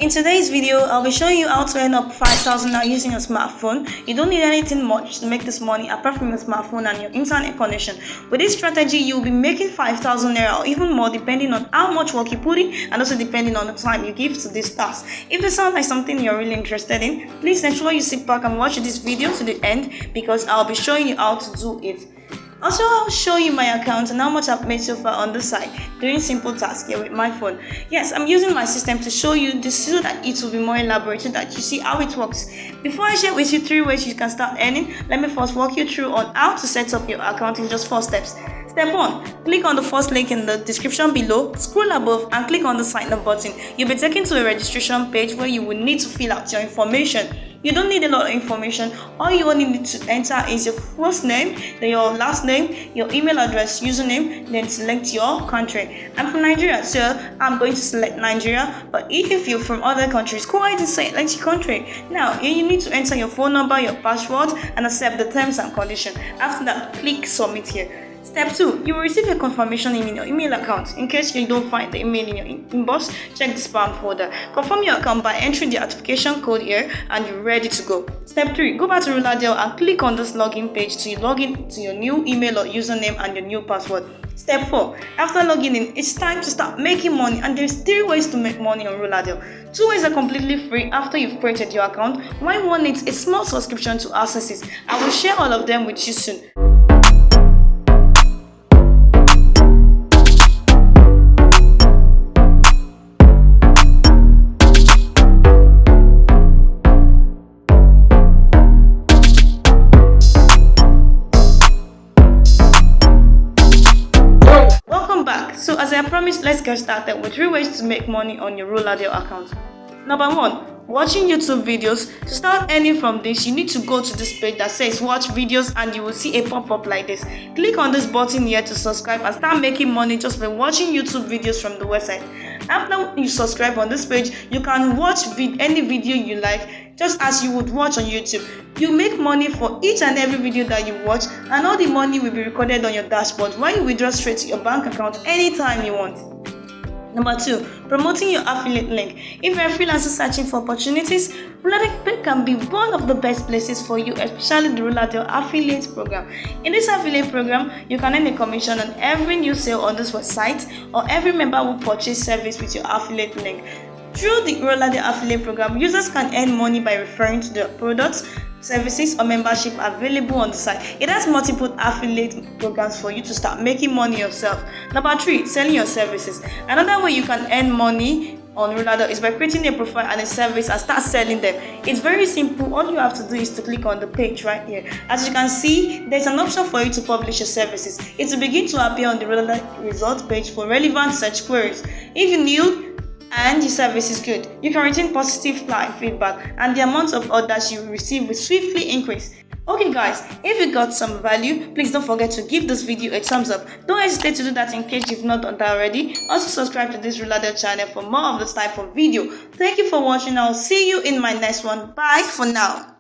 In today's video, I'll be showing you how to earn up 5,000 naira using a smartphone. You don't need anything much to make this money apart from your smartphone and your internet connection. With this strategy, you'll be making 5,000 naira or even more depending on how much work you put in and also depending on the time you give to this task. If it sounds like something you're really interested in, please ensure you sit back and watch this video to the end because I'll be showing you how to do it. Also, I'll show you my account and how much I've made so far on the site doing simple tasks here with my phone. Yes, I'm using my system to show you this so that it will be more elaborate so that you see how it works. Before I share with you 3 ways you can start earning, let me first walk you through on how to set up your account in just 4 steps. Step 1. Click on the first link in the description below, scroll above and click on the sign up button. You'll be taken to a registration page where you will need to fill out your information. You don't need a lot of information. All you only need to enter is your first name, then your last name, your email address, username, then select your country. I'm from Nigeria, so I'm going to select Nigeria. But if you're from other countries, go ahead and select your country. Now, here you need to enter your phone number, your password, and accept the terms and conditions. After that, click submit here. Step 2. You will receive a confirmation in your email account. In case you don't find the email in your inbox, check the spam folder. Confirm your account by entering the authentication code here and you're ready to go. Step 3. Go back to Roladel and click on this login page to log in to your new email or username and your new password. Step 4. After logging in, it's time to start making money and there's 3 ways to make money on Roladel. 2 ways are completely free after you've created your account, while one needs a small subscription to access it. I will share all of them with you soon. So as I promised, let's get started with 3 ways to make money on your Roladel account. Number 1, watching YouTube videos. To start earning from this, you need to go to this page that says watch videos and you will see a pop-up like this. Click on this button here to subscribe and start making money just by watching YouTube videos from the website. After you subscribe on this page, you can watch any video you like just as you would watch on YouTube. You make money for each and every video that you watch and all the money will be recorded on your dashboard while you withdraw straight to your bank account anytime you want. Number 2, promoting your affiliate link. If you're a freelancer searching for opportunities, Roladel can be one of the best places for you, especially the Roladel affiliate program. In this affiliate program, you can earn a commission on every new sale on this website or every member who purchase service with your affiliate link. Through the Roladel affiliate program, users can earn money by referring to their products, services or membership available on the site. It has multiple affiliate programs for you to start making money yourself. Number 3, selling your services. Another way you can earn money on Roladel is by creating a profile and a service and start selling them. It's very simple. All you have to do is to click on the page right here. As you can see, there's an option for you to publish your services. It will begin to appear on the Roladel results page for relevant search queries. If you're new and your service is good, you can retain positive client feedback and the amount of orders you receive will swiftly increase. Okay guys, if you got some value, please don't forget to give this video a thumbs up. Don't hesitate to do that in case you've not done that already. Also subscribe to this Roladel channel for more of this type of video. Thank you for watching. I'll see you in my next one. Bye for now.